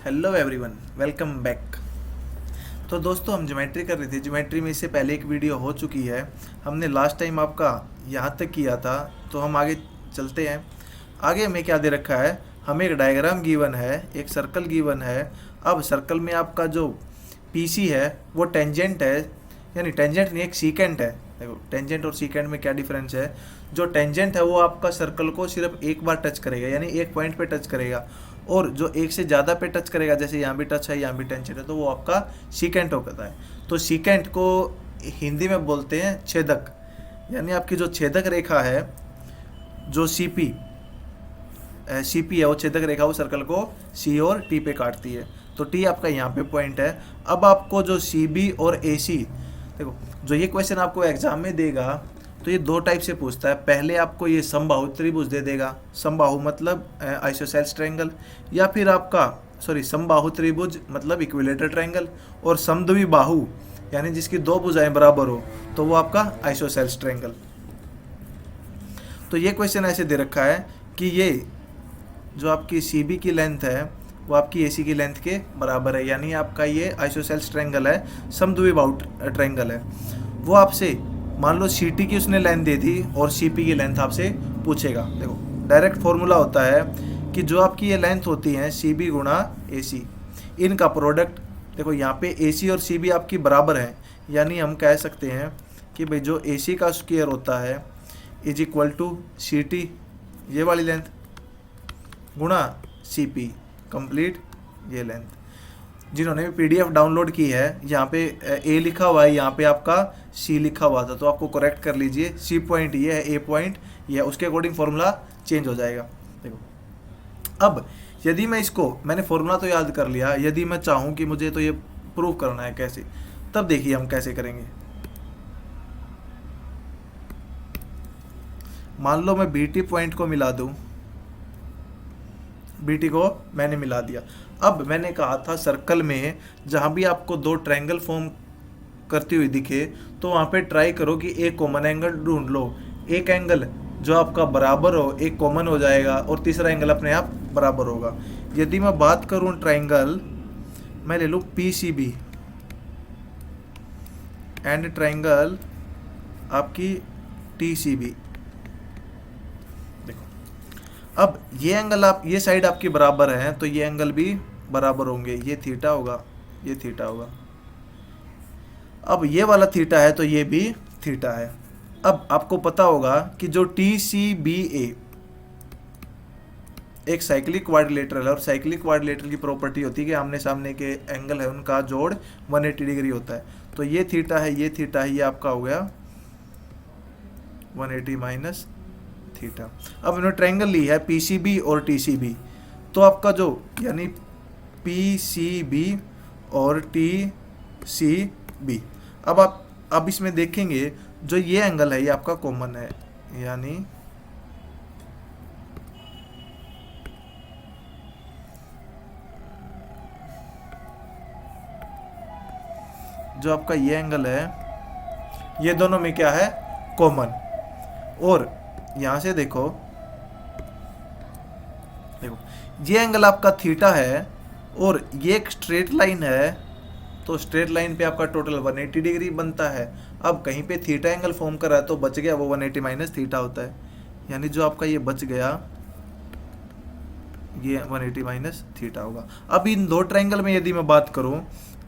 Hello everyone, welcome back. तो दोस्तों, हम ज्योमेट्री कर रहे थे। ज्योमेट्री में इससे पहले एक वीडियो हो चुकी है। हमने लास्ट टाइम आपका यहाँ तक किया था, तो हम आगे चलते हैं। आगे हमें क्या दे रखा है? हमें एक डायग्राम गिवन है, एक सर्कल गिवन है। अब सर्कल में आपका जो पीसी है वो टेंजेंट है, यानी टेंजेंट नहीं, एक सीकेंट है। देखो, टेंजेंट और सीकेंट में क्या डिफरेंस है? जो टेंजेंट है वो आपका सर्कल को सिर्फ एक बार टच करेगा, यानी एक पॉइंट पे टच करेगा। और जो एक से ज़्यादा पे टच करेगा, जैसे यहाँ भी टच है, यहाँ भी टेंजेंट है, तो वो आपका सीकेंट होता है। तो सीकेंट को हिंदी में बोलते हैं छेदक, यानी आपकी जो छेदक रेखा है, जो सीपी है, वो छेदक रेखा वो सर्कल को सी और टी पे काटती है। तो टी आपका यहाँ पे पॉइंट है। अब आपको जो सी बी और ए सी, देखो, जो ये क्वेश्चन आपको एग्जाम में देगा तो ये दो टाइप से पूछता है। पहले आपको ये समबाहु त्रिभुज दे देगा। समबाहु मतलब आइसोसेल्स ट्रायंगल, या फिर आपका समबाहु त्रिभुज मतलब इक्विलेटर ट्रायंगल, और समद्विबाहु यानी जिसकी दो भुजाएं बराबर हो, तो वो आपका आइसोसेल्स ट्रायंगल। तो ये क्वेश्चन ऐसे दे रखा है कि ये जो आपकी सी बी की लेंथ है वो आपकी ए सी की लेंथ के बराबर है, यानी आपका ये आइसोसेल्स ट्रायंगल है, समद्विबाहु ट्रायंगल है। वो आपसे मान लो सी टी की उसने लेंथ दे दी और सी पी की लेंथ आपसे पूछेगा। देखो, डायरेक्ट फॉर्मूला होता है कि जो आपकी ये लेंथ होती है सी बी गुणा ए सी, इनका प्रोडक्ट। देखो, यहाँ पे ए सी और सी बी आपकी बराबर है, यानी हम कह सकते हैं कि भाई जो ए सी का स्क्वायर होता है is equal to C T, ये वाली लेंथ, गुणा सी पी कंप्लीट ये लेंथ। जिन्होंने भी पीडीएफ डाउनलोड की है, यहाँ पे ए लिखा हुआ है, यहाँ पे आपका सी लिखा हुआ था, तो आपको करेक्ट कर लीजिए। सी पॉइंट ये है, ए पॉइंट ये है, उसके अकॉर्डिंग फॉर्मूला चेंज हो जाएगा। देखो, अब यदि मैं इसको, मैंने फॉर्मूला तो याद कर लिया, यदि मैं चाहूँ कि मुझे तो ये प्रूव करना है कैसे, तब देखिए हम कैसे करेंगे। मान लो मैं बी टी पॉइंट को मिला दूँ, बीटी को मैंने मिला दिया। अब मैंने कहा था सर्कल में जहाँ भी आपको दो ट्रायंगल फॉर्म करती हुई दिखे, तो वहाँ पे ट्राई करो कि एक कॉमन एंगल ढूंढ लो। एक एंगल जो आपका बराबर हो, एक कॉमन हो जाएगा, और तीसरा एंगल अपने आप बराबर होगा। यदि मैं बात करूँ ट्रायंगल, मैं ले लूँ P C B and triangle आपकी टी सी बी। अब ये एंगल, आप ये साइड आपकी बराबर है, तो ये एंगल भी बराबर होंगे। ये थीटा होगा, ये थीटा होगा। अब ये वाला थीटा है, तो ये भी थीटा है। अब आपको पता होगा कि जो टी सी बी ए एक साइक्लिक क्वाड्रिलेटरल है, और साइक्लिक क्वाड्रिलेटरल की प्रॉपर्टी होती है कि आमने सामने के एंगल है उनका जोड़ 180 डिग्री होता है। तो ये थीटा है, ये थीटा है, ये आपका हो गया 180 माइनस थीटा। अब इन्होंने ट्रायंगल ली है पीसीबी और टीसीबी, तो आपका जो, यानी पीसीबी और टीसीबी, अब आप अब इसमें देखेंगे जो ये एंगल है ये आपका कॉमन है, यानी जो आपका ये एंगल है, ये दोनों में क्या है? कॉमन। और यहां से देखो, देखो ये एंगल आपका थीटा है, और ये एक स्ट्रेट लाइन है, तो स्ट्रेट लाइन पे आपका टोटल 180 डिग्री बनता है। अब कहीं पे थीटा एंगल फॉर्म कर रहा है, तो बच गया वो 180 माइनस थीटा होता है, यानी जो आपका ये बच गया ये 180 माइनस थीटा होगा। अब इन दो ट्रायंगल में यदि मैं बात करूं,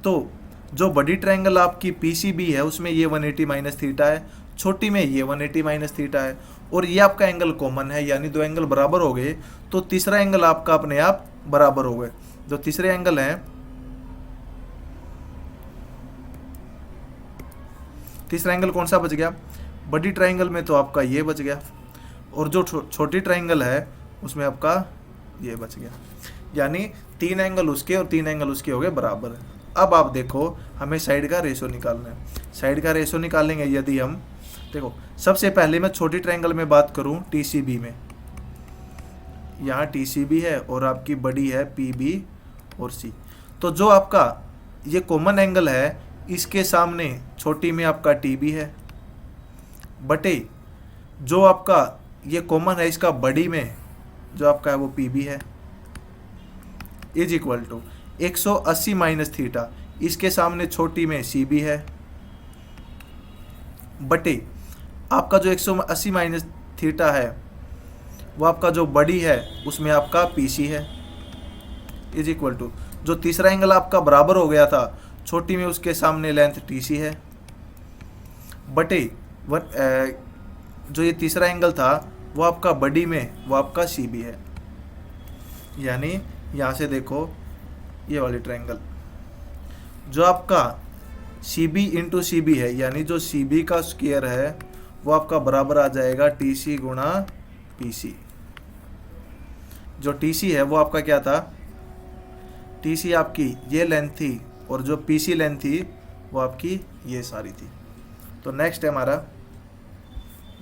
तो जो बड़ी ट्रायंगल आपकी पीसीबी है उसमें ये 180 माइनस थीटा है, छोटी में ये 180 माइनस थीटा है, और ये आपका एंगल कॉमन है, यानी दो एंगल बराबर हो गए, तो तीसरा एंगल आपका अपने आप बराबर हो गए। जो तीसरे एंगल है, तीसरा एंगल कौन सा बच गया? बड़ी ट्रायंगल में तो आपका ये बच गया, और जो छोटी ट्रायंगल है उसमें आपका ये बच गया, यानी तीन एंगल उसके और तीन एंगल उसके हो गए बराबर। अब आप देखो, हमें साइड का रेशो निकालना है। साइड का रेशो निकालेंगे यदि हम, देखो सबसे पहले मैं छोटी ट्रायंगल में बात करूं टीसीबी में, यहाँ टीसीबी है और आपकी बड़ी है पीबी और सी। तो जो आपका ये कॉमन एंगल है, इसके सामने छोटी में आपका टीबी है, बटे जो आपका ये कॉमन है इसका बड़ी में जो आपका है वो पीबी है, is equal to 180 minus theta, इसके सामने छोटी में सी बी है, बटे आपका जो 180 माइनस थीटा है वो आपका जो बड़ी है उसमें आपका पी सी है, इज इक्वल टू जो तीसरा एंगल आपका बराबर हो गया था छोटी में उसके सामने लेंथ टी सी है, बटे जो ये तीसरा एंगल था वो आपका बड़ी में वो आपका सी बी है। यानी यहाँ से देखो ये वाली ट्रायंगल जो आपका C B into C B है, यानी जो सी बी का स्क्वायर है वो आपका बराबर आ जाएगा टी सी गुणा पी सी। जो टी सी है वो आपका क्या था, टी सी आपकी ये लेंथ थी और जो पी सी लेंथ थी वो आपकी ये सारी थी। तो नेक्स्ट है हमारा,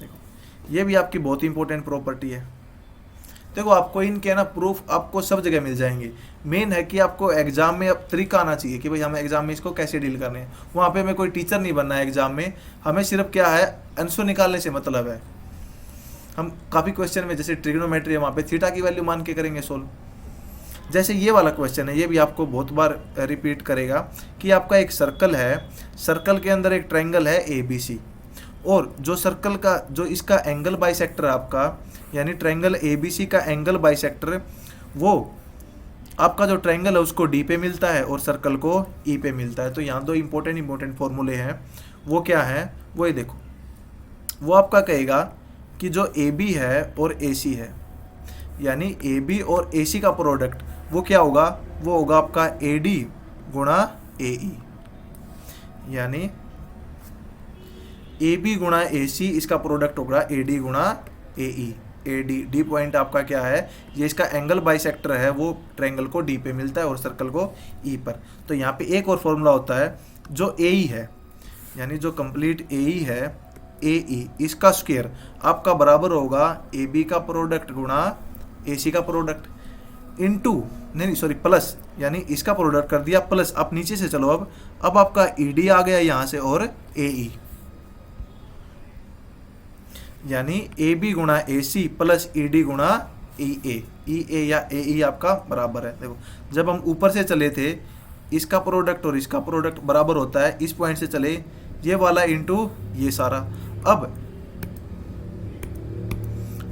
देखो ये भी आपकी बहुत ही इंपॉर्टेंट प्रॉपर्टी है। देखो आपको इनके ना प्रूफ आपको सब जगह मिल जाएंगे, मेन है कि आपको एग्जाम में अब तरीका आना चाहिए कि भाई हमें एग्जाम में इसको कैसे डील करने हैं। वहाँ पे हमें कोई टीचर नहीं बनना है एग्जाम में, हमें सिर्फ क्या है आंसर निकालने से मतलब है। हम काफ़ी क्वेश्चन में जैसे ट्रिग्नोमेट्री है वहाँ पे थीटा की वैल्यू मान के करेंगे सोल्व। जैसे ये वाला क्वेश्चन है, ये भी आपको बहुत बार रिपीट करेगा कि आपका एक सर्कल है, सर्कल के अंदर एक ट्रायंगल है ए बी सी, और जो सर्कल का जो इसका एंगल बाइसेक्टर आपका यानी ट्रायंगल ए बी सी का एंगल बाइसेक्टर वो आपका जो ट्रायंगल है उसको डी पे मिलता है और सर्कल को ई पे मिलता है। तो यहाँ दो इंपॉर्टेंट फॉर्मूले हैं, वो क्या है वो ये देखो। वो आपका कहेगा कि जो ए बी है और ए सी है, यानी ए बी और ए सी का प्रोडक्ट वो क्या होगा, वो होगा आपका ए डी गुणा ए ई, यानी ए बी गुणा ए सी इसका प्रोडक्ट होगा ए डी गुणा ए ई। ए डी डी पॉइंट आपका क्या है, ये इसका एंगल बाइसेक्टर है, वो ट्रायंगल को डी पे मिलता है और सर्कल को ई पर। तो यहाँ पे एक और फॉर्मूला होता है जो ए ई है, यानी जो कंप्लीट ए ई है ए ई इसका स्क्वायर आपका बराबर होगा ए बी का प्रोडक्ट गुणा ए सी का प्रोडक्ट इनटू नहीं सॉरी प्लस, यानी इसका प्रोडक्ट कर दिया प्लस। आप नीचे से चलो, अब आपका ई डी आ गया यहाँ से और ए ई, यानी ए बी गुणा ए सी प्लस ई डी गुणा ई ए या ए ई आपका बराबर है। देखो जब हम ऊपर से चले थे इसका प्रोडक्ट और इसका प्रोडक्ट बराबर होता है, इस पॉइंट से चले ये वाला इंटू ये सारा। अब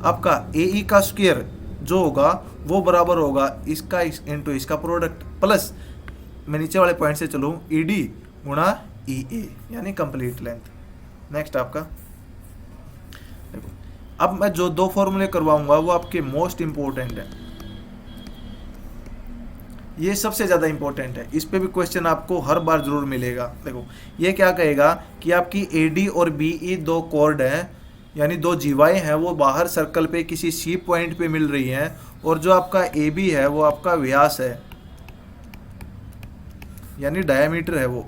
आपका ए ई का स्क्वायर जो होगा वो बराबर होगा इसका इंटू इसका प्रोडक्ट प्लस मैं नीचे वाले पॉइंट से चलूँ ई डी गुणा ई ए, यानी कंप्लीट लेंथ। नेक्स्ट आपका देखो, अब मैं जो दो फॉर्मूले करवाऊंगा वो आपके मोस्ट इंपॉर्टेंट है, ये सबसे ज़्यादा इंपॉर्टेंट है, इस पे भी क्वेश्चन आपको हर बार जरूर मिलेगा। देखो ये क्या कहेगा कि आपकी ए डी और बी ई दो कॉर्ड हैं, यानी दो जीवाएं हैं, वो बाहर सर्कल पे किसी सी पॉइंट पे मिल रही हैं, और जो आपका ए बी है वो आपका व्यास है, यानी डायमीटर है वो।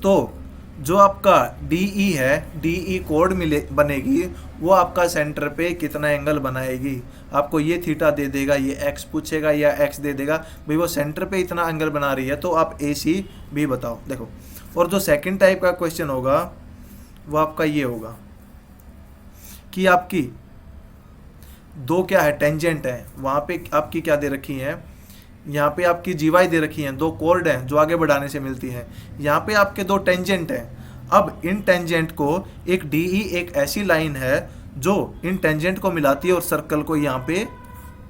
तो जो आपका डी ई है, डी ई कोड मिले बनेगी, वो आपका सेंटर पे कितना एंगल बनाएगी। आपको ये थीटा दे देगा, ये एक्स पूछेगा या एक्स दे देगा, भाई वो सेंटर पे इतना एंगल बना रही है, तो आप ए सी भी बताओ। देखो और जो सेकंड टाइप का क्वेश्चन होगा वो आपका ये होगा कि आपकी दो क्या है टेंजेंट है, वहाँ पे आपकी क्या दे रखी है, यहाँ पे आपकी जीवाई दे रखी हैं, दो कॉर्ड हैं जो आगे बढ़ाने से मिलती हैं, यहाँ पे आपके दो टेंजेंट हैं। अब इन टेंजेंट को एक डी ई एक ऐसी लाइन है जो इन टेंजेंट को मिलाती है और सर्कल को यहाँ पे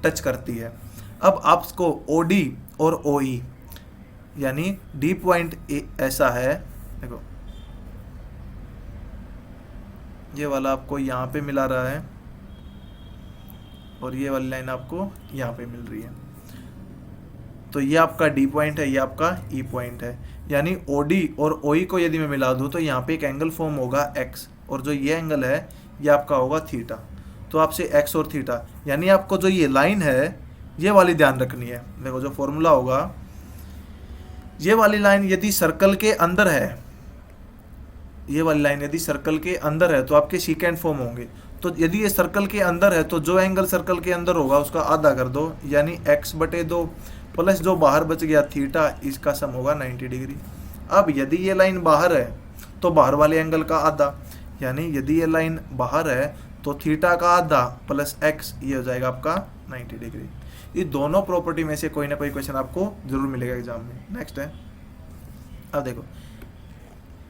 टच करती है। अब आपको ओ डी और ओ ई, यानी डी पॉइंट ऐसा है, देखो ये वाला आपको यहाँ पे मिला रहा है और ये वाली लाइन आपको यहाँ पे मिल रही है। तो ये आपका डी पॉइंट है, ये आपका ई पॉइंट है, यानी ओ डी और ओ ई को यदि मैं मिला दूँ तो यहाँ पे एक एंगल फॉर्म होगा एक्स, और जो ये एंगल है ये आपका होगा थीटा। तो आपसे एक्स और थीटा, यानी आपको जो ये लाइन है ये वाली ध्यान रखनी है। देखो जो फॉर्मूला होगा, ये वाली लाइन यदि सर्कल के अंदर है, ये वाली लाइन यदि सर्कल के अंदर है तो आपके सीकेंड फॉर्म होंगे। तो यदि ये सर्कल के अंदर है तो जो एंगल सर्कल के अंदर होगा उसका आधा कर दो, यानी x/2 प्लस जो बाहर बच गया थीटा, इसका सम होगा 90 डिग्री। अब यदि ये लाइन बाहर है तो बाहर वाले एंगल का आधा, यानी यदि ये लाइन बाहर है तो थीटा का आधा प्लस एक्स ये हो जाएगा आपका 90 डिग्री। ये दोनों प्रॉपर्टी में से कोई ना कोई क्वेश्चन आपको जरूर मिलेगा एग्जाम में। नेक्स्ट है, अब देखो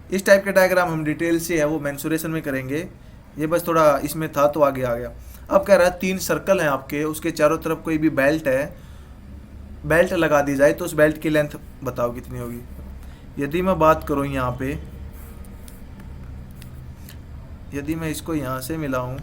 इस टाइप के डायग्राम हम डिटेल से है वो मेंसुरेशन में करेंगे, ये बस थोड़ा इसमें था तो आगे आ गया। अब कह रहा है 3 सर्कल हैं आपके, उसके चारों तरफ कोई भी बेल्ट है, बेल्ट लगा दी जाए तो उस बेल्ट की लेंथ बताओ कितनी होगी। यदि मैं बात करूं यहाँ पे, यदि मैं इसको यहाँ से मिलाऊं,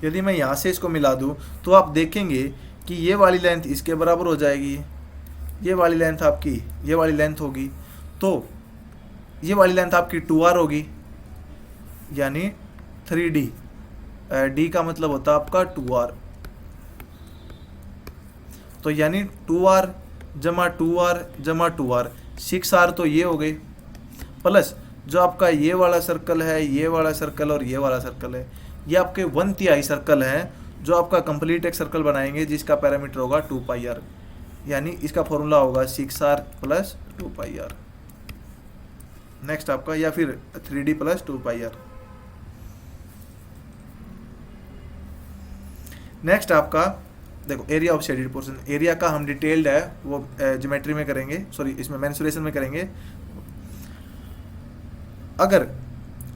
यदि मैं यहाँ से इसको मिला दूं तो आप देखेंगे कि ये वाली लेंथ इसके बराबर हो जाएगी, ये वाली लेंथ आपकी ये वाली लेंथ होगी, तो ये वाली लेंथ आपकी 2r होगी, यानी 3d। d का मतलब होता है आपका 2r, तो यानी 2r जमा 2r जमा 2r 6r तो ये हो गए, प्लस जो आपका ये वाला सर्कल है, ये वाला सर्कल और ये वाला सर्कल है, ये आपके 1/3 सर्कल है जो आपका कंप्लीट एक सर्कल बनाएंगे जिसका पैरामीटर होगा 2πr, यानी इसका फॉर्मूला होगा 6r प्लस 2πr। नेक्स्ट आपका, या फिर 3d प्लस 2πr। नेक्स्ट आपका देखो area of shaded portion, area का हम डिटेल्ड है वो ज्योमेट्री में करेंगे, सॉरी इसमें मेंसुरेशन में करेंगे। अगर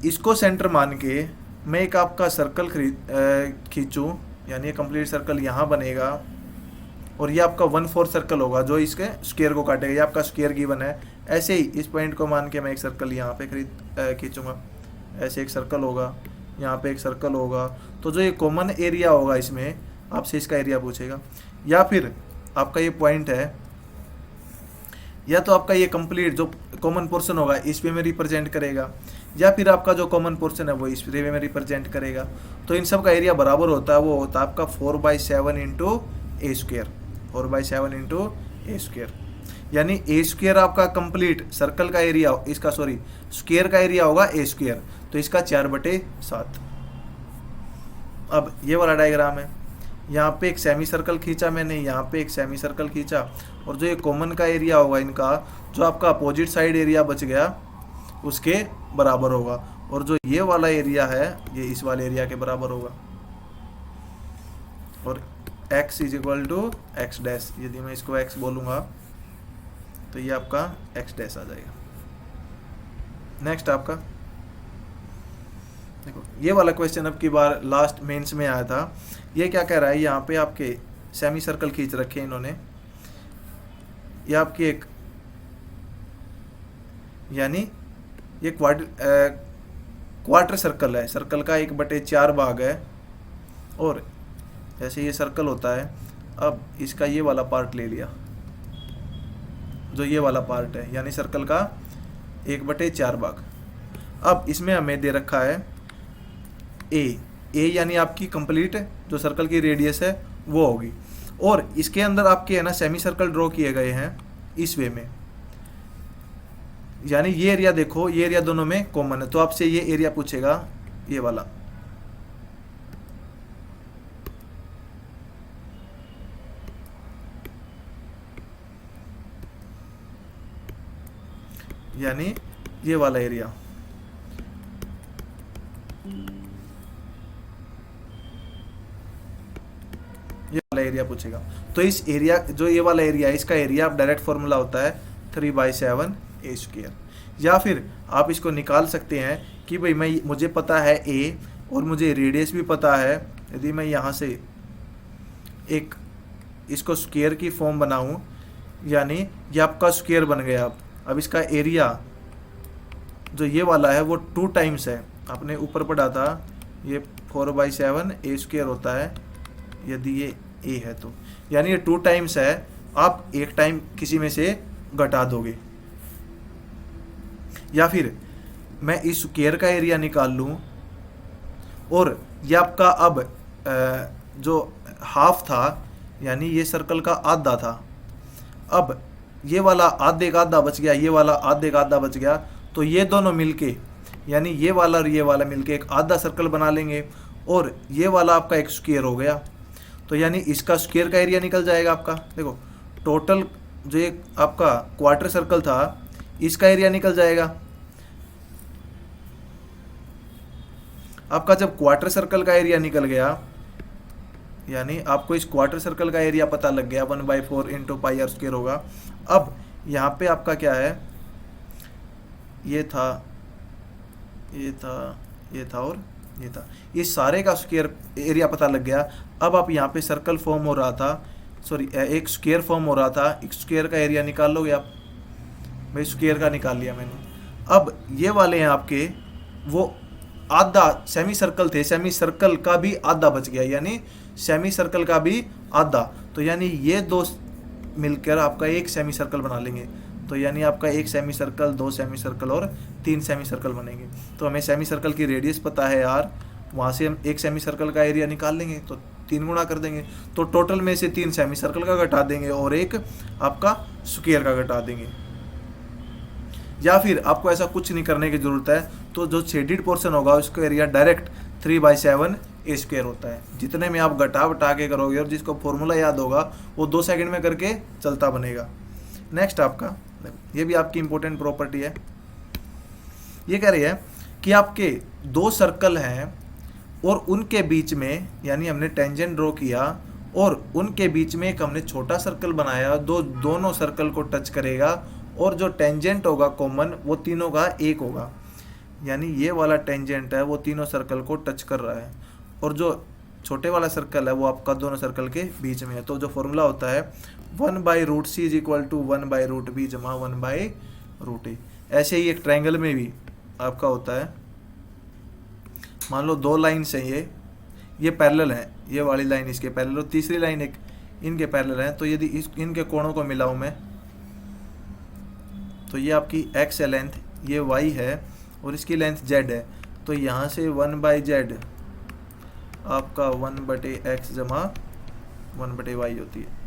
इसको सेंटर मान के मैं एक आपका सर्कल खींचूं, यानी ये कंप्लीट सर्कल यहाँ बनेगा और ये आपका 1/4 सर्कल होगा जो इसके स्क्वायर को काटेगा, ये आपका स्क्वायर गिवन है। ऐसे ही इस पॉइंट को मान के मैं एक सर्कल यहाँ पे खींचूंगा, ऐसे एक सर्कल होगा, यहाँ पे एक सर्कल होगा, तो जो ये कॉमन एरिया होगा इसमें आपसे इसका एरिया पूछेगा। या फिर आपका ये पॉइंट है, या तो आपका ये कंप्लीट जो कॉमन पोर्शन होगा इस वे में रिप्रेजेंट करेगा, या फिर आपका जो कॉमन पोर्शन है वो इस वे में रिप्रेजेंट करेगा। तो इन सब का एरिया बराबर होता है, वो होता है आपका 4/7 इंटू ए स्क्वेयर, 4/7 इंटू ए स्क्वेयर, यानी ए स्क्वेयर आपका कंप्लीट सर्कल का एरिया, इसका सॉरी स्क्वेयर का एरिया होगा ए स्क्वेयर, तो इसका 4/7। अब ये वाला डायग्राम है, यहाँ पे एक सेमी सर्कल खींचा मैंने, यहाँ पे एक सेमी सर्कल खींचा, और जो ये कॉमन का एरिया होगा इनका, जो आपका अपोजिट साइड एरिया बच गया उसके बराबर होगा, और जो ये वाला एरिया है ये इस वाले एरिया के बराबर होगा। और x is equal to x dash, यदि मैं इसको x बोलूँगा तो ये आपका x डैश आ जाएगा। नेक्स्ट आपका देखो ये वाला क्वेश्चन अब की बार लास्ट मेंस में आया था। ये क्या कह रहा है, यहाँ पे आपके सेमी सर्कल खींच रखे हैं इन्होंने, ये आपकी एक यानी ये क्वार्टर सर्कल है, सर्कल का 1/4 भाग है, और जैसे ये सर्कल होता है, अब इसका ये वाला पार्ट ले लिया, जो ये वाला पार्ट है यानी सर्कल का 1/4 भाग। अब इसमें हमें दे रखा है ए यानी आपकी कंप्लीट जो सर्कल की रेडियस है वो होगी, और इसके अंदर आपके है ना सेमी सर्कल ड्रॉ किए गए हैं इस वे में, यानी ये एरिया देखो, ये एरिया दोनों में कॉमन है, तो आपसे ये एरिया पूछेगा ये वाला, यानी ये वाला एरिया। ये वाला एरिया पूछेगा, तो इस एरिया जो ये वाला एरिया है इसका एरिया आप डायरेक्ट फॉर्मूला होता है 3/7 ए स्क्वायर। या फिर आप इसको निकाल सकते हैं कि भाई मुझे पता है ए और मुझे रेडियस भी पता है, यदि मैं यहाँ से एक इसको स्क्वायर की फॉर्म बनाऊं, यानी ये आपका स्क्वायर बन गया। अब इसका एरिया जो ये वाला है वो 2 टाइम्स है, आपने ऊपर पढ़ा था ये 4/7 ए स्क्वायर होता है यदि ये ए है तो, यानी ये 2 टाइम्स है, आप एक टाइम किसी में से घटा दोगे। या फिर मैं इस स्क्वायर का एरिया निकाल लूँ, और ये आपका अब जो हाफ था यानी ये सर्कल का आधा था, अब ये वाला आधे का आधा बच गया, ये वाला आधे का आधा बच गया, तो ये दोनों मिलके यानी ये वाला और ये वाला मिलके एक आधा सर्कल बना लेंगे, और ये वाला आपका एक स्क्वायर हो गया, तो यानी इसका स्क्वायर का एरिया निकल जाएगा आपका। देखो टोटल जो एक आपका क्वार्टर सर्कल था इसका एरिया निकल जाएगा। आपका जब क्वार्टर सर्कल का एरिया निकल गया, यानी आपको इस क्वार्टर सर्कल का एरिया पता लग गया 1/4 इंटू पाई आर स्क्वायर होगा। अब यहाँ पे आपका क्या है, ये था, ये था, ये था और ये था, इस सारे का स्क्वायर एरिया पता लग गया। अब आप यहाँ पे सर्कल फॉर्म हो रहा था, सॉरी एक स्क्वायर फॉर्म हो रहा था, एक स्क्वायर का एरिया निकाल लोगे आप। भाई स्क्वायर का निकाल लिया मैंने। अब ये वाले हैं आपके वो आधा सेमी सर्कल थे, सेमी सर्कल का भी आधा बच गया, यानी सेमी सर्कल का भी आधा। तो यानी ये दो मिलकर आपका एक सेमी सर्कल बना लेंगे। तो यानी आपका एक सेमी सर्कल, दो सेमी सर्कल और तीन सेमी सर्कल बनेंगे। तो हमें सेमी सर्कल की रेडियस पता है यार, वहाँ से हम एक सेमी सर्कल का एरिया निकाल लेंगे, तो 3 गुणा कर देंगे। तो टोटल में से 3 सेमी सर्कल का घटा देंगे और एक आपका स्क्वायर का घटा देंगे। या फिर आपको ऐसा कुछ नहीं करने की ज़रूरत है, तो जो शेडिड पोर्शन होगा उसका एरिया डायरेक्ट 3/7 ए स्क्वायर होता है। जितने में आप घटा के करोगे और जिसको फॉर्मूला याद होगा वो 2 सेकंड में करके चलता बनेगा। नेक्स्ट आपका, ये भी आपकी इंपॉर्टेंट प्रॉपर्टी है। ये कह रही है कि आपके 2 सर्कल हैं और उनके बीच में, यानी हमने टेंजेंट ड्रॉ किया और उनके बीच में एक हमने छोटा सर्कल बनाया, दोनों सर्कल को टच करेगा और जो टेंजेंट होगा कॉमन वो तीनों का एक होगा। यानी ये वाला टेंजेंट है वो तीनों सर्कल को टच कर रहा है और जो छोटे वाला सर्कल है वो आपका दोनों सर्कल के बीच में है। तो जो फॉर्मूला होता है 1/√c is equal to 1/√b जमा 1/√a। ऐसे ही एक ट्रायंगल में भी आपका होता है, मान लो 2 लाइन्स हैं, ये पैरेलल है, ये वाली लाइन इसके पैरेलल और तीसरी लाइन एक इनके पैरेलल है। तो यदि इनके कोणों को मिलाऊं मैं, तो ये आपकी x है लेंथ, ये y है और इसकी लेंथ z है। तो यहाँ से 1/z आपका 1/x जमा 1/y होती है।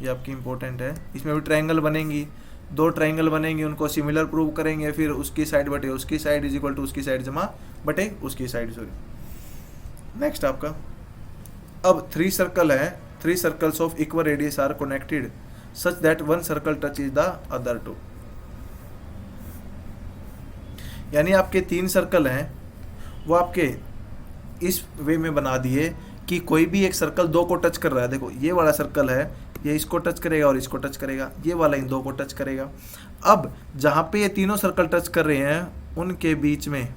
ये आपकी इंपॉर्टेंट है। इसमें भी ट्रायंगल बनेंगी, 2 ट्रायंगल बनेंगी, उनको सिमिलर प्रूव करेंगे, फिर उसकी साइड बटे उसकी साइड इज इक्वल टू उसकी साइड जमा बटे उसकी साइड, सॉरी। नेक्स्ट आपका, अब 3 सर्कल है, 3 circles of equal radius R connected such that one circle touches the other 2। यानी आपके 3 सर्कल हैं वो आपके इस वे में बना दिए कि कोई भी एक सर्कल 2 को टच कर रहा है। देखो ये वाला सर्कल है, ये इसको टच करेगा और इसको टच करेगा, ये वाला इन 2 को टच करेगा। अब जहाँ पे ये तीनों सर्कल टच कर रहे हैं उनके बीच में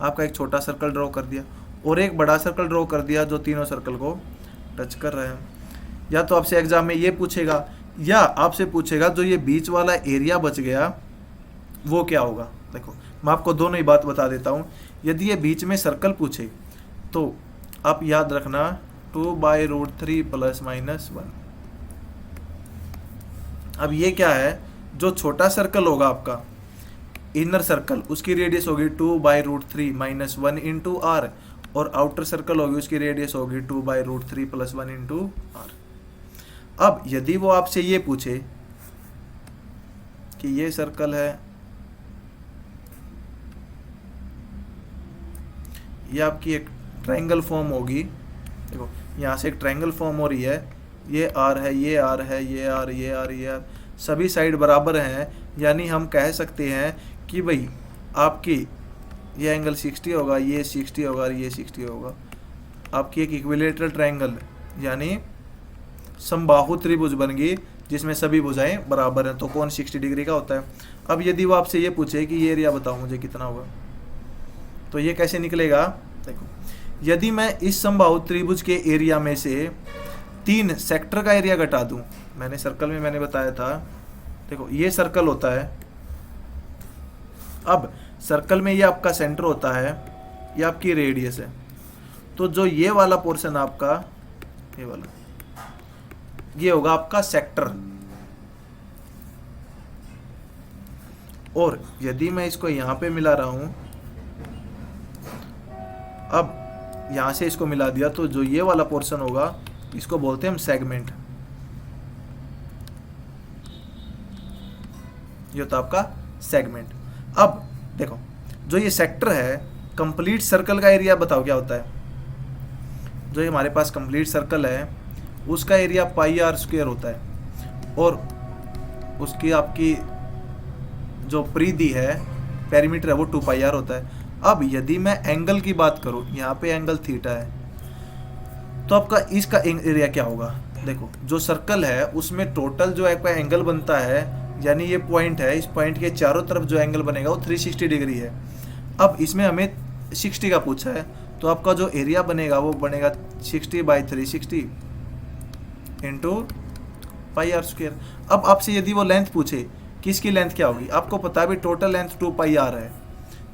आपका एक छोटा सर्कल ड्रॉ कर दिया और एक बड़ा सर्कल ड्रॉ कर दिया जो तीनों सर्कल को टच कर रहे हैं। या तो आपसे एग्जाम में ये पूछेगा या आपसे पूछेगा जो ये बीच वाला एरिया बच गया वो क्या होगा। देखो मैं आपको दोनों ही बात बता देता हूँ। यदि ये बीच में सर्कल पूछे तो आप याद रखना 2/√3 ±1। अब ये क्या है, जो छोटा सर्कल होगा आपका इनर सर्कल उसकी रेडियस होगी 2/√3 -1 इंटू आर और आउटर सर्कल होगी उसकी रेडियस होगी 2/√3 + 1 इंटू आर। अब यदि वो आपसे ये पूछे कि ये सर्कल है, ये आपकी एक ट्रायंगल फॉर्म होगी। देखो यहाँ से एक ट्रायंगल फॉर्म हो रही है, ये आर है, ये आर है, ये आर, ये आर, ये आर, सभी साइड बराबर हैं। यानी हम कह सकते हैं कि भाई आपकी ये एंगल 60 होगा, ये 60 होगा और ये 60 होगा। आपकी एक इक्विलेटरल ट्रायंगल यानी समबाहु त्रिभुज बन गई जिसमें सभी भुजाएं बराबर हैं। तो कोण 60 डिग्री का होता है। अब यदि वो आपसे ये पूछे कि ये एरिया बताओ मुझे कितना होगा, तो ये कैसे निकलेगा। देखो यदि मैं इस समबाहु त्रिभुज के एरिया में से 3 सेक्टर का एरिया घटा दूं, मैंने सर्कल में मैंने बताया था, देखो ये सर्कल होता है। अब सर्कल में ये आपका सेंटर होता है, ये आपकी रेडियस है। तो जो ये वाला पोर्शन आपका, ये वाला, ये होगा आपका सेक्टर। और यदि मैं इसको यहां पे मिला रहा हूं, अब यहां से इसको मिला दिया, तो जो ये वाला पोर्शन होगा इसको बोलते हैं हम सेगमेंट। ये होता आपका सेगमेंट। अब देखो जो ये सेक्टर है, कंप्लीट सर्कल का एरिया बताओ क्या होता है। जो ये हमारे पास कंप्लीट सर्कल है उसका एरिया πr² होता है और उसकी आपकी जो परिधि है, पेरीमीटर है, वो 2 पाई आर होता है। अब यदि मैं एंगल की बात करूं, यहाँ पे एंगल थीटा है, तो आपका इसका एरिया क्या होगा? देखो जो सर्कल है उसमें टोटल जो आपका एंगल बनता है, यानी ये पॉइंट है, इस पॉइंट के चारों तरफ जो एंगल बनेगा वो 360 डिग्री है। अब इसमें हमें 60 का पूछा है, तो आपका जो एरिया बनेगा वो बनेगा 60/360 इंटू पाई आर स्क्वेयर। अब आपसे यदि वो लेंथ पूछे कि इसकी लेंथ क्या होगी, आपको पता है भी टोटल लेंथ 2 पाई आर है,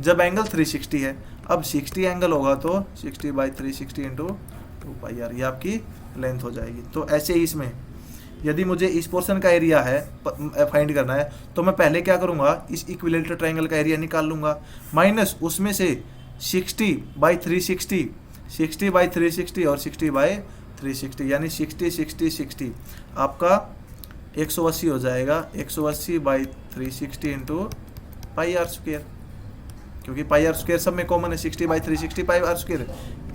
जब एंगल 360 है। अब 60 एंगल होगा तो 60/360 इंटू 2 पाई आर, ये आपकी लेंथ हो जाएगी। तो ऐसे ही इसमें यदि मुझे इस पोर्शन का एरिया है फाइंड करना है, तो मैं पहले क्या करूँगा, इस इक्विलेटरल ट्रायंगल का एरिया निकाल लूँगा, माइनस उसमें से 60/360, 60/360 और 60/360, यानी 60/60/60 आपका 180 हो जाएगा। 180/360 इंटू पाई आर स्क्वेयर, क्योंकि पाई आर स्क्वेयर सब में कॉमन है, 60/360 पाई आर स्क्वेयर,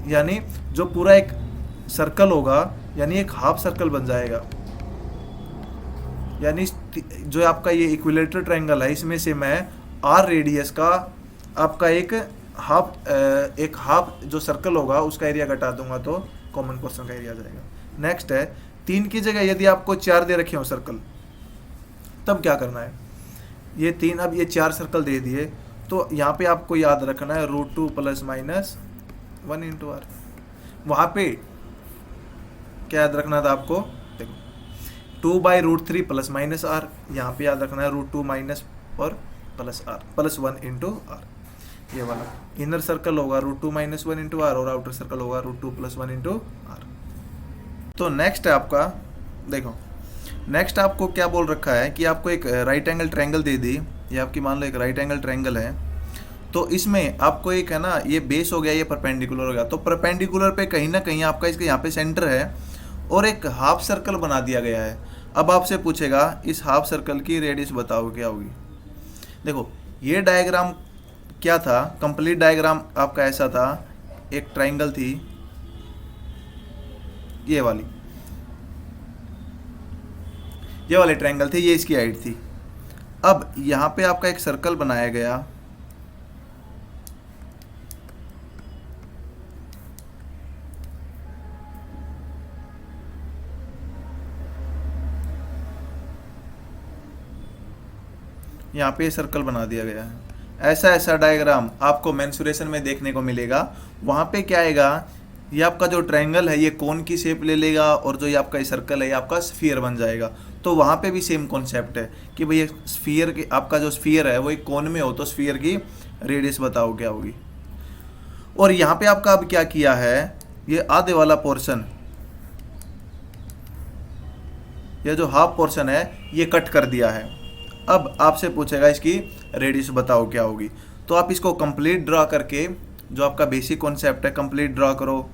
यानी जो पूरा एक सर्कल होगा, यानी एक हाफ सर्कल बन जाएगा। यानी जो आपका ये इक्विलेटरल ट्रायंगल है, इसमें से मैं आर रेडियस का आपका एक हाफ जो सर्कल होगा उसका एरिया घटा दूंगा, तो कॉमन पोर्शन का एरिया जाएगा। नेक्स्ट है 3 की जगह यदि आपको 4 दे रखे हो सर्कल, तब क्या करना है? ये 3, अब ये 4 सर्कल दे दिए, तो यहाँ पे आपको याद रखना है √2 ± 1 इंटू आर। वहाँ पे क्या याद रखना था आपको? देखो 2/√3 ± r, यहाँ पे याद रखना है √2 माइनस और प्लस r प्लस 1 इंटू आर। ये वाला इनर सर्कल होगा √2 - 1 इंटू आर, और आउटर सर्कल होगा √2 + 1 इंटू आर। तो नेक्स्ट है आपका, देखो नेक्स्ट आपको क्या बोल रखा है कि आपको एक राइट एंगल ट्रायंगल दे दी, ये आपकी मान लो एक राइट एंगल ट्रायंगल है, तो इसमें आपको एक है ना, ये बेस हो गया, ये परपेंडिकुलर हो गया, तो परपेंडिकुलर पे कहीं ना कहीं आपका इसके यहाँ पे सेंटर है और एक हाफ सर्कल बना दिया गया है। अब आपसे पूछेगा इस हाफ सर्कल की रेडियस बताओ क्या होगी। देखो ये डायग्राम क्या था, कंप्लीट डायग्राम आपका ऐसा था, एक ट्रायंगल थी ये वाली ट्रायंगल थी, ये इसकी हाइट थी। अब यहाँ पे आपका एक सर्कल बनाया गया, यहाँ पे सर्कल बना दिया गया है। ऐसा डायग्राम आपको मेंसुरेशन में देखने को मिलेगा। वहाँ पे क्या आएगा, ये आपका जो ट्रायंगल है ये कोन की शेप ले लेगा, और जो ये आपका ये सर्कल है ये आपका स्फीयर बन जाएगा। तो वहाँ पे भी सेम कॉन्सेप्ट है कि भाई स्फीयर के, आपका जो स्फीयर है वो एक कोन में हो, तो स्फीयर की रेडियस बताओ क्या होगी। और यहाँ पे आपका अब क्या किया है, ये आधे वाला पोर्शन, ये जो हाफ पोर्शन है ये कट कर दिया है। अब आपसे पूछेगा इसकी रेडियस बताओ क्या होगी, तो आप इसको कंप्लीट ड्रा करके, जो आपका बेसिक कॉन्सेप्ट है कंप्लीट ड्रा करो,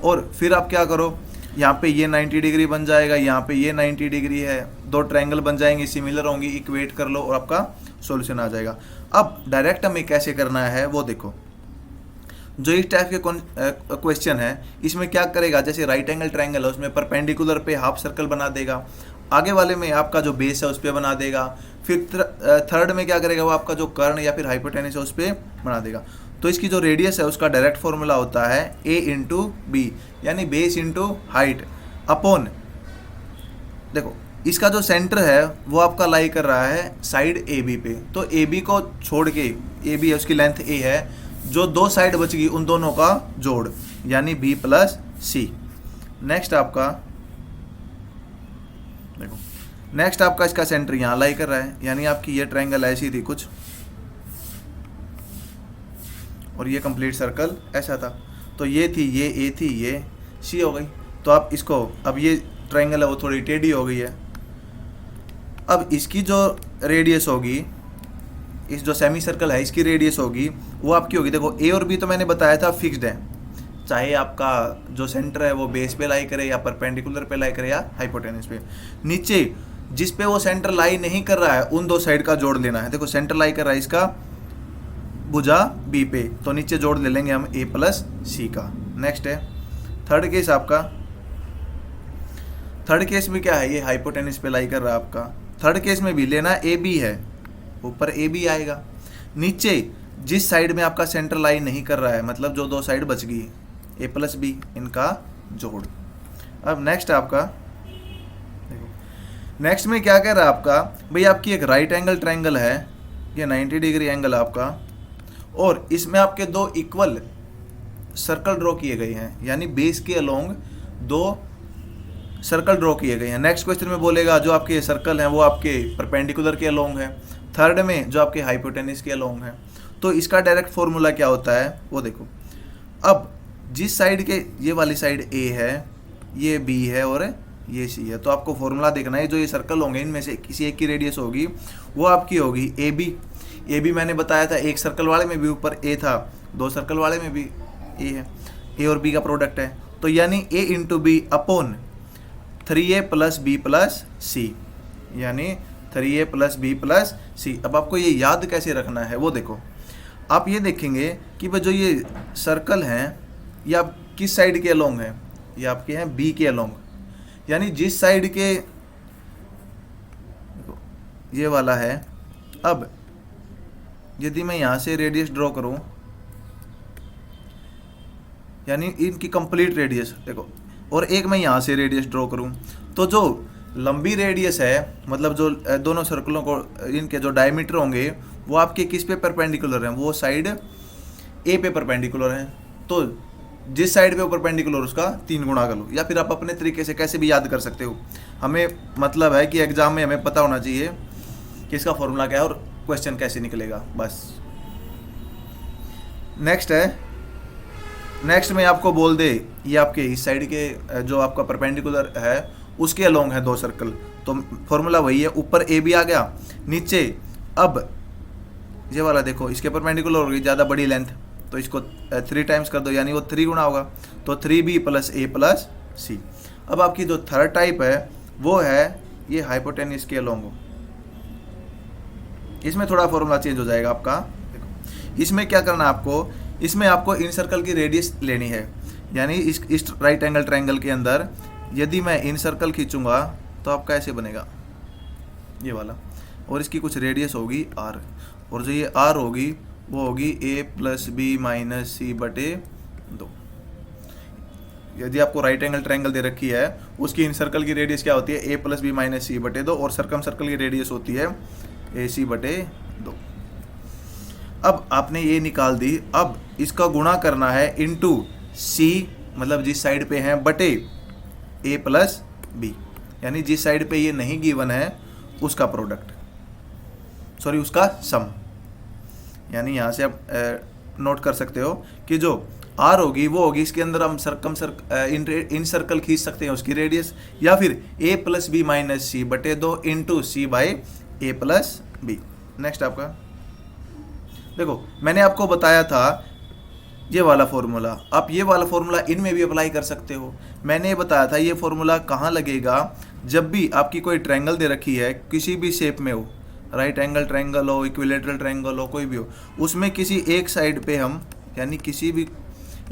और फिर आप क्या करो, यहाँ पे ये 90 डिग्री बन जाएगा, यहाँ पे ये 90 डिग्री है, दो ट्रायंगल बन जाएंगे, सिमिलर होंगी, इक्वेट कर लो और आपका सॉल्यूशन आ जाएगा। अब डायरेक्ट हमें कैसे करना है वो देखो, जो इस टाइप के क्वेश्चन है इसमें क्या करेगा, जैसे राइट एंगल ट्रायंगल है उसमें परपेंडिकुलर पे हाफ सर्कल बना देगा, आगे वाले में आपका जो बेस है उस पर बना देगा, फिर थर्ड में क्या करेगा वो आपका जो कर्ण या फिर हाइपोटेनस है उस पर बना देगा। तो इसकी जो रेडियस है उसका डायरेक्ट फॉर्मूला होता है a इंटू बी, यानी बेस इंटू हाइट अपॉन, देखो इसका जो सेंटर है वो आपका लाई कर रहा है साइड ए बी पे, तो ए बी को छोड़ के, ए बी है उसकी लेंथ ए है, जो दो साइड बच गई उन दोनों का जोड़, यानी b + c। नेक्स्ट आपका देखो, नेक्स्ट आपका इसका सेंटर यहाँ लाई कर रहा है, यानी आपकी ये ट्रायंगल ऐसी थी कुछ, और ये कंप्लीट सर्कल ऐसा था, तो ये थी, ये ए थी, ये सी हो गई। तो आप इसको, अब ये ट्रायंगल है वो थोड़ी टेढ़ी हो गई है, अब इसकी जो रेडियस होगी, इस जो सेमी सर्कल है इसकी रेडियस होगी वो आपकी होगी, देखो ए और बी तो मैंने बताया था फिक्स्ड है, चाहे आपका जो सेंटर है वो बेस पे लाई करे या परपेंडिकुलर पे लाई करे या हाइपोटेनस पे। नीचे जिस पे वो सेंटर लाई नहीं कर रहा है उन दो साइड का जोड़ लेना है। देखो सेंटर लाई कर रहा है इसका भुजा बी पे, तो नीचे जोड़ ले लेंगे हम a + c का। नेक्स्ट है थर्ड केस आपका, थर्ड केस में क्या है, ये हाइपोटेनिस पे लाई कर रहा है आपका। थर्ड केस में भी लेना ए बी है, ऊपर ए बी आएगा, नीचे जिस साइड में आपका सेंटर लाइन नहीं कर रहा है, मतलब जो दो साइड बच गई ए प्लस बी, इनका जोड़। अब नेक्स्ट आपका देखो, नेक्स्ट में क्या कह रहा है आपका, भाई आपकी एक राइट एंगल ट्रायंगल है, ये 90 डिग्री एंगल आपका, और इसमें आपके दो इक्वल सर्कल ड्रॉ किए गए हैं, यानी बेस के अलोंग दो सर्कल ड्रॉ किए गए हैं। नेक्स्ट क्वेश्चन में बोलेगा जो आपके सर्कल हैं वो आपके परपेंडिकुलर के अलोंग है, थर्ड में जो आपके हाइपोटेनिस के अलोंग है। तो इसका डायरेक्ट फॉर्मूला क्या होता है वो देखो। अब जिस साइड के ये वाली साइड ए है, ये बी है और ये सी है, तो आपको फॉर्मूला देखना है, जो ये सर्कल होंगे इनमें से किसी एक की रेडियस होगी, वो आपकी होगी ए बी। ए बी मैंने बताया था, एक सर्कल वाले में भी ऊपर ए था, दो सर्कल वाले में भी ए है, ए और बी का प्रोडक्ट है, तो यानी a into b upon 3a plus b plus c, यानी 3a प्लस बी प्लस सी। अब आपको ये याद कैसे रखना है वो देखो। आप ये देखेंगे कि भाई जो ये सर्कल हैं ये आप किस साइड के अलोंग हैं, ये आपके हैं बी के अलोंग, यानी जिस साइड के ये वाला है। अब यदि मैं यहाँ से रेडियस ड्रॉ करूँ, यानी इनकी कंप्लीट रेडियस देखो, और एक मैं यहाँ से रेडियस ड्रॉ करूँ, तो जो लंबी रेडियस है, मतलब जो दोनों सर्कलों को इनके जो डायमीटर होंगे वो आपके किस पे परपेंडिकुलर हैं, वो साइड ए पे परपेंडिकुलर हैं। तो जिस साइड पे परपेंडिकुलर उसका 3 गुना कर लो, या फिर आप अपने तरीके से कैसे भी याद कर सकते हो। हमें मतलब है कि एग्जाम में हमें पता होना चाहिए कि इसका फॉर्मूला क्या है और क्वेश्चन कैसे निकलेगा, बस। नेक्स्ट है, नेक्स्ट में आपको बोल दे ये आपके इस साइड के जो आपका परपेंडिकुलर है उसके अलोंग है दो सर्कल, तो फॉर्मूला वही है, ऊपर ए बी आ गया, नीचे अब ये वाला देखो इसके परपेंडिकुलर होगी ज़्यादा बड़ी लेंथ, तो इसको 3 टाइम्स कर दो, यानी वो 3 गुना होगा, तो 3b प्लस ए प्लस सी। अब आपकी जो थर्ड टाइप है वो है ये हाइपोटेनिस के अलोंग, इसमें थोड़ा फॉर्मूला चेंज हो जाएगा आपका। देखो इसमें क्या करना है आपको, इसमें आपको इन सर्कल की रेडियस लेनी है, यानी इस राइट एंगल ट्रायंगल के अंदर यदि मैं इन सर्कल खींचूंगा तो आपका ऐसे बनेगा ये वाला, और इसकी कुछ रेडियस होगी r, और जो ये r होगी वो होगी a plus B minus C बटे 2। यदि आपको राइट एंगल ट्रायंगल दे रखी है उसकी इन सर्कल की रेडियस क्या होती है, a plus B minus C बटे 2, और सर्कम सर्कल की रेडियस होती है ए सी बटे 2। अब आपने ये निकाल दी, अब इसका गुणा करना है इंटू सी, मतलब जिस साइड पे है, बटे ए प्लस बी, यानी जिस साइड पे ये नहीं गिवन है उसका प्रोडक्ट, सॉरी उसका सम। यानी यहाँ से आप नोट कर सकते हो कि जो आर होगी वो होगी, इसके अंदर हम इन सर्कल खींच सकते हैं उसकी रेडियस, या फिर A plus B minus C बटे 2 into C by A plus B. Next आपका देखो, मैंने आपको बताया था ये वाला फॉर्मूला, आप ये वाला फॉर्मूला इनमें भी अप्लाई कर सकते हो। मैंने ये बताया था ये फॉर्मूला कहाँ लगेगा, जब भी आपकी कोई ट्रायंगल दे रखी है किसी भी शेप में हो, राइट एंगल ट्रायंगल हो, इक्विलेटरल ट्रायंगल हो, कोई भी हो, उसमें किसी एक साइड पे हम, यानी किसी भी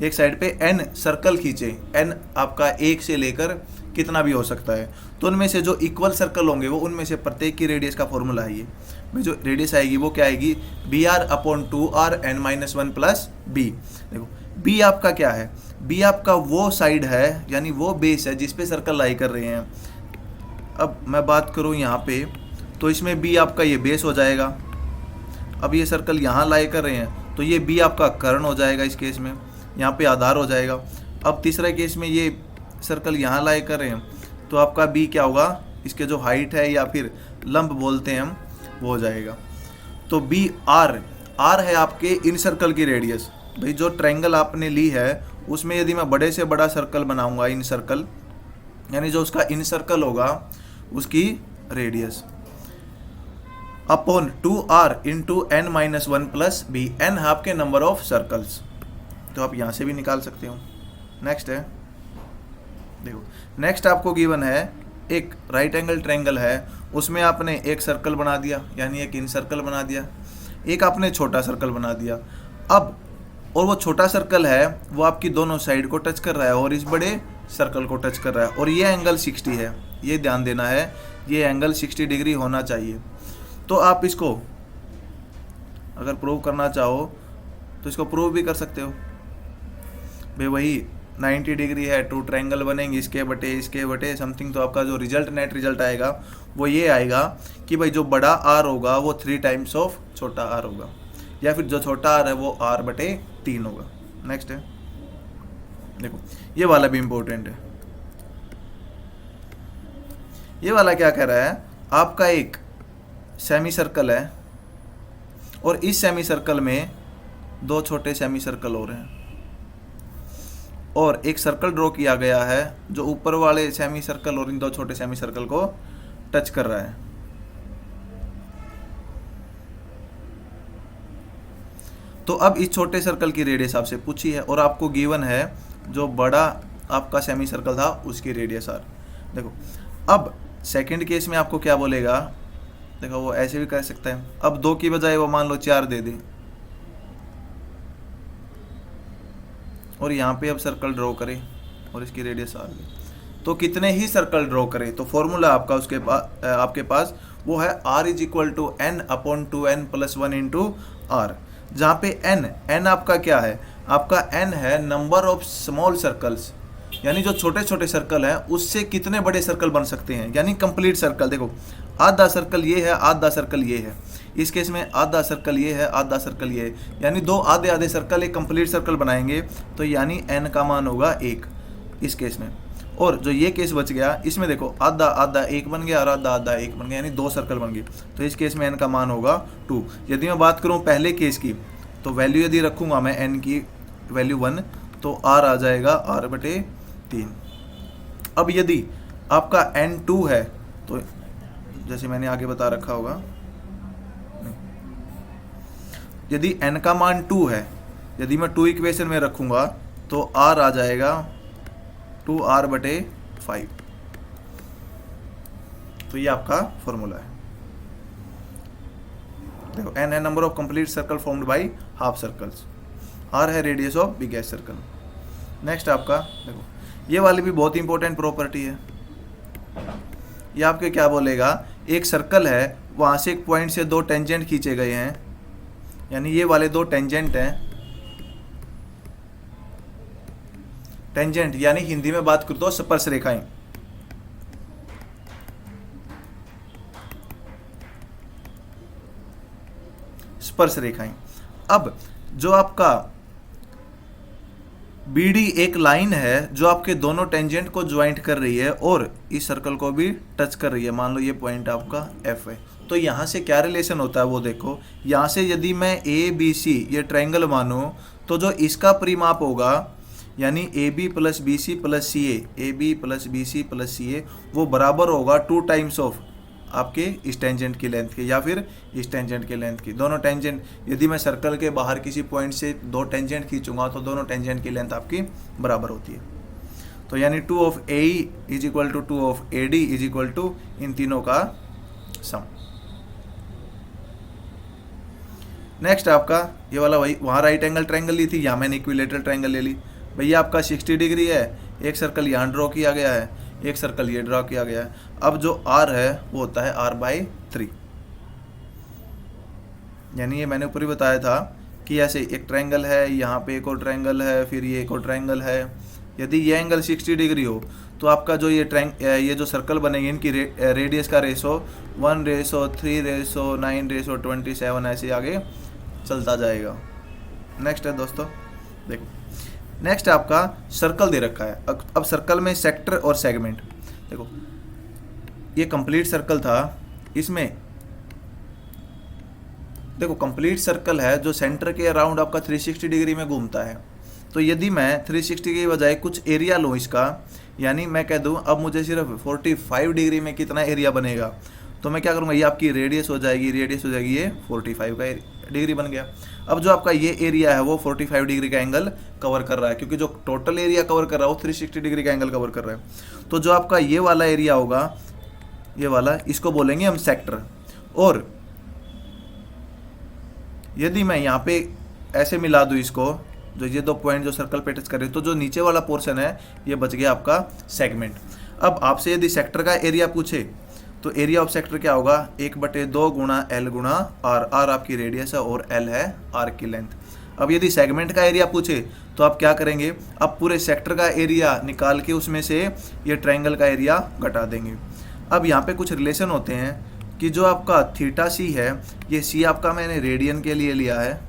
एक साइड पे n सर्कल खींचे, n आपका 1 से लेकर कितना भी हो सकता है, तो उनमें से जो इक्वल सर्कल होंगे वो उनमें से प्रत्येक की रेडियस का फॉर्मूला है ये। में जो रेडियस आएगी वो क्या आएगी, B R upon 2r n minus 1 plus B. देखो बी आपका क्या है, बी आपका वो साइड है, यानी वो बेस है जिस पे सर्कल लाई कर रहे हैं। अब मैं बात करूँ यहाँ पे, तो इसमें बी आपका ये बेस हो जाएगा। अब ये सर्कल यहाँ लाई कर रहे हैं तो ये बी आपका कर्ण हो जाएगा, इस केस में यहाँ पे आधार हो जाएगा। अब तीसरा केस में ये सर्कल यहाँ लाई कर रहे हैं तो आपका बी क्या होगा, इसके जो हाइट है या फिर लंब बोलते हैं हम, वो हो जाएगा। तो बी आर, आर है आपके इन सर्कल की रेडियस। भाई जो ट्रायंगल आपने ली है उसमें यदि मैं बड़े से बड़ा सर्कल बनाऊंगा, इन सर्कल, यानी जो उसका इन सर्कल होगा उसकी radius upon 2r into n minus 1 plus B, n है आपके नंबर ऑफ सर्कल्स, तो आप यहाँ से भी निकाल सकते हो। नेक्स्ट है, देखो नेक्स्ट आपको गिवन है एक राइट एंगल ट्रायंगल है, उसमें आपने एक सर्कल बना दिया, यानी एक इन सर्कल बना दिया, एक आपने छोटा सर्कल बना दिया। अब और वो छोटा सर्कल है वो आपकी दोनों साइड को टच कर रहा है और इस बड़े सर्कल को टच कर रहा है और ये एंगल 60 है, ये ध्यान देना है, ये एंगल 60 डिग्री होना चाहिए। तो आप इसको अगर प्रूव करना चाहो तो इसको प्रूव भी कर सकते हो भाई, वही 90 डिग्री है, 2 ट्रायंगल बनेंगे इसके बटे समथिंग। तो आपका जो रिजल्ट नेट रिजल्ट आएगा वो ये आएगा कि भाई जो बड़ा आर होगा वो 3 टाइम्स ऑफ छोटा आर होगा, या फिर जो छोटा आर है वो आर बटे 3 होगा। नेक्स्ट है, देखो ये वाला भी इंपॉर्टेंट है। ये वाला क्या कह रहा है, आपका एक सेमी सर्कल है और इस सेमी सर्कल में 2 छोटे सेमी सर्कल हो रहे हैं और एक सर्कल ड्रॉ किया गया है जो ऊपर वाले सेमी सर्कल और इन 2 छोटे सेमी सर्कल को टच कर रहा है। तो अब इस छोटे सर्कल की रेडियस आपसे पूछी है और आपको गिवन है जो बड़ा आपका सेमी सर्कल था उसकी रेडियस आर। देखो अब सेकंड केस में आपको क्या बोलेगा, देखो वो ऐसे भी कर सकता है, अब 2 की बजाय वो मान लो 4 दे दे और यहाँ पे अब सर्कल ड्रॉ करे और इसकी रेडियस आर ली। तो कितने ही सर्कल ड्रॉ करे तो फॉर्मूला आपका उसके पास आपके पास वो है r is equal to n/2n + 1 into R, जहाँ पे n आपका क्या है, आपका n है नंबर ऑफ स्मॉल सर्कल्स, यानी जो छोटे छोटे सर्कल हैं उससे कितने बड़े सर्कल बन सकते हैं, यानी कंप्लीट सर्कल। देखो आधा सर्कल ये है, आधा सर्कल ये है, इस केस में आधा सर्कल ये है, आधा सर्कल ये है, यानी 2 आधे आधे सर्कल एक कंप्लीट सर्कल बनाएंगे। तो यानी n का मान होगा 1 इस केस में। और जो ये केस बच गया इसमें देखो आधा आधा 1 बन गया और आधा आधा 1 बन गया, यानी 2 सर्कल बन गए। तो इस केस में n का मान होगा 2। यदि मैं बात करूँ पहले केस की तो वैल्यू यदि रखूँगा मैं n की वैल्यू 1 तो r आ जाएगा r/3। अब यदि आपका n 2 है तो जैसे मैंने आगे बता रखा होगा, यदि n का मान 2 है, यदि मैं 2 इक्वेशन में रखूंगा तो r आ जाएगा 2r/5। तो ये आपका फॉर्मूला है। देखो n है number of complete circle formed by half circles, r है radius of biggest circle. Next आपका देखो ये वाली भी बहुत इंपॉर्टेंट प्रॉपर्टी है। ये आपके क्या बोलेगा, एक सर्कल है वहाँ से एक पॉइंट से 2 टेंजेंट खींचे गए हैं, यानी ये वाले 2 टेंजेंट हैं। टेंजेंट यानी हिंदी में बात करूँ तो स्पर्श रेखाएं। स्पर्श रेखाएं। अब जो आपका BD एक लाइन है जो आपके दोनों टेंजेंट को ज्वाइंट कर रही है और इस सर्कल को भी टच कर रही है। मान लो ये पॉइंट आपका F है, तो यहाँ से क्या रिलेशन होता है वो देखो। यहाँ से यदि मैं ABC ये ट्रायंगल मानूँ तो जो इसका परिमाप होगा यानी AB + BC + CA, AB + BC + CA वो बराबर होगा 2 टाइम्स ऑफ आपके इस टेंजेंट की लेंथ के या फिर इस टेंजेंट की लेंथ की। दोनों टेंजेंट यदि मैं सर्कल के बाहर किसी पॉइंट से 2 टेंजेंट खींचूंगा तो दोनों टेंजेंट की लेंथ आपकी बराबर होती है। तो यानी 2 of AE is equal to 2 of AD is equal to इन तीनों का सम। नेक्स्ट आपका ये वाला वही वहाँ राइट एंगल ट्रायंगल ली थी, यहाँ मैंने इक्विलेटरल ट्रायंगल ले ली। भैया आपका 60 डिग्री है, एक सर्कल यहाँ ड्रॉ किया गया है, एक सर्कल ये ड्रॉ किया गया है। अब जो r है वो होता है r/3, यानी ये मैंने ऊपर ही बताया था कि ऐसे एक ट्रायंगल है, यहाँ पे एक और ट्रायंगल है, फिर ये एक और ट्रायंगल है। यदि ये एंगल 60 डिग्री हो तो आपका जो ये जो सर्कल बनेंगे इनकी रेडियस का रेशो 1:3:9:27 ऐसे आगे चलता जाएगा। नेक्स्ट है दोस्तों, देखो नेक्स्ट आपका सर्कल दे रखा है। अब सर्कल में सेक्टर और सेगमेंट। देखो ये कंप्लीट सर्कल था, इसमें देखो कंप्लीट सर्कल है जो सेंटर के अराउंड आपका 360 डिग्री में घूमता है। तो यदि मैं 360 की बजाय कुछ एरिया लूँ इसका, यानी मैं कह दूँ अब मुझे सिर्फ 45 डिग्री में कितना एरिया बनेगा, तो मैं क्या करूँगा, ये आपकी रेडियस हो जाएगी, ये 45 का डिग्री बन गया। अब जो आपका ये एरिया है वो 45 डिग्री का एंगल कवर कर रहा है, क्योंकि जो टोटल एरिया कवर कर रहा है वो 360 डिग्री का एंगल कवर कर रहा है। तो जो आपका ये वाला एरिया होगा, ये वाला, इसको बोलेंगे हम सेक्टर। और यदि मैं यहाँ पे ऐसे मिला दूँ इसको, जो ये 2 पॉइंट जो सर्कल पे टच कर रहे हैं, तो जो नीचे वाला पोर्शन है ये बच गया आपका सेगमेंट। अब आपसे यदि सेक्टर का एरिया पूछे तो एरिया ऑफ सेक्टर क्या होगा, 1/2 गुणा एल गुणा आर, आर आपकी रेडियस है और एल है आर्क की लेंथ। अब यदि सेगमेंट का एरिया पूछे तो आप क्या करेंगे, अब पूरे सेक्टर का एरिया निकाल के उसमें से ये ट्रायंगल का एरिया घटा देंगे। अब यहाँ पे कुछ रिलेशन होते हैं कि जो आपका थीटा सी है, ये सी आपका मैंने रेडियन के लिए लिया है,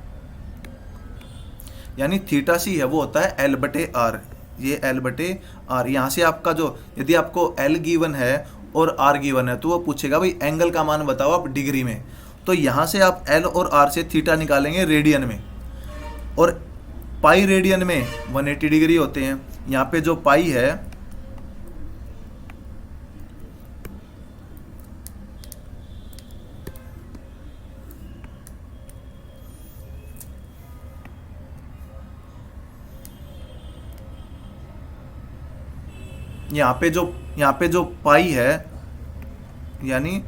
यानी थीटा सी है वो होता है L/R, ये L/R। यहाँ से आपका जो यदि आपको L गिवन है और R गिवन है तो वो पूछेगा भाई एंगल का मान बताओ आप डिग्री में, तो यहाँ से आप L और R से थीटा निकालेंगे रेडियन में, और पाई रेडियन में 180 डिग्री होते हैं। यहाँ पे जो पाई है यहाँ पे जो पाई है यानी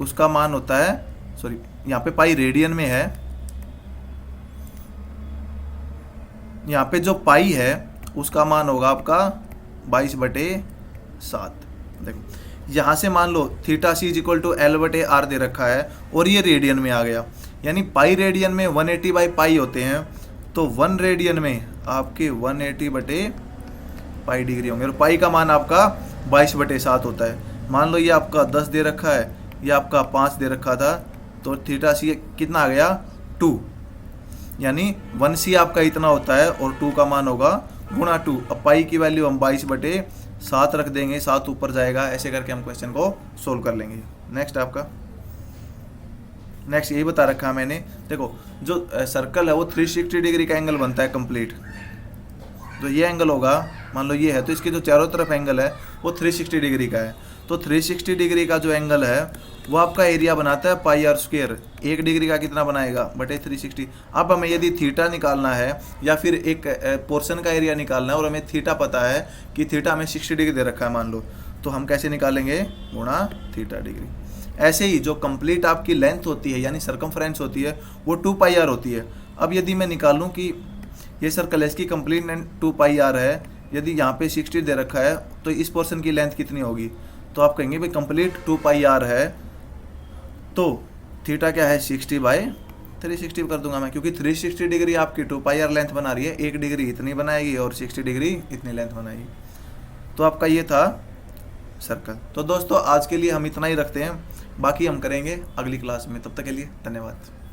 उसका मान होता है, सॉरी यहाँ पे पाई रेडियन में है, यहाँ पे जो पाई है उसका मान होगा आपका 22/7। देखो यहाँ से मान लो theta C is equal to L/R दे रखा है और ये रेडियन में आ गया, यानी पाई रेडियन में 180/पाई होते हैं, तो 1 रेडियन में आपके 180/पाई डिग्री होंगे, और पाई का मान आपका 22/7 होता है। मान लो ये आपका 10 दे रखा है, ये आपका 5 दे रखा था, तो थीटा सी कितना आ गया 2, यानी 1c आपका इतना होता है और 2 का मान होगा गुणा 2। अब पाई की वैल्यू हम 22/7 रख देंगे, 7 ऊपर जाएगा, ऐसे करके हम क्वेश्चन को सोल्व कर लेंगे। नेक्स्ट आपका नेक्स्ट यही बता रखा है मैंने, देखो जो सर्कल है वो 360 डिग्री का एंगल बनता है कंप्लीट। तो ये एंगल होगा, मान लो ये है, तो इसके जो चारों तरफ एंगल है वो 360 डिग्री का है। तो 360 डिग्री का जो एंगल है वो आपका एरिया बनाता है πr²। 1 डिग्री का कितना बनाएगा बटे 360। अब हमें यदि थीटा निकालना है या फिर एक पोर्शन का एरिया निकालना है और हमें थीटा पता है कि थीटा हमें 60 डिग्री दे रखा है मान लो, तो हम कैसे निकालेंगे, गुणा थीटा डिग्री। ऐसे ही जो कंप्लीट आपकी लेंथ होती है यानी सर्कमफ्रेंस होती है वो 2πr होती है। अब यदि मैं निकालूं कि ये सर्कल है, इसकी कंप्लीट लेंथ 2πr है, यदि यहाँ पे 60 दे रखा है तो इस पोर्शन की लेंथ कितनी होगी, तो आप कहेंगे भाई कंप्लीट 2πr है, तो थीटा क्या है 60/360 कर दूंगा मैं, क्योंकि 360 डिग्री आपकी 2πr लेंथ बना रही है, 1 डिग्री इतनी बनाएगी और 60 डिग्री इतनी लेंथ बनाएगी। तो आपका ये था सर्कल। तो दोस्तों आज के लिए हम इतना ही रखते हैं, बाकी हम करेंगे अगली क्लास में। तब तक के लिए धन्यवाद।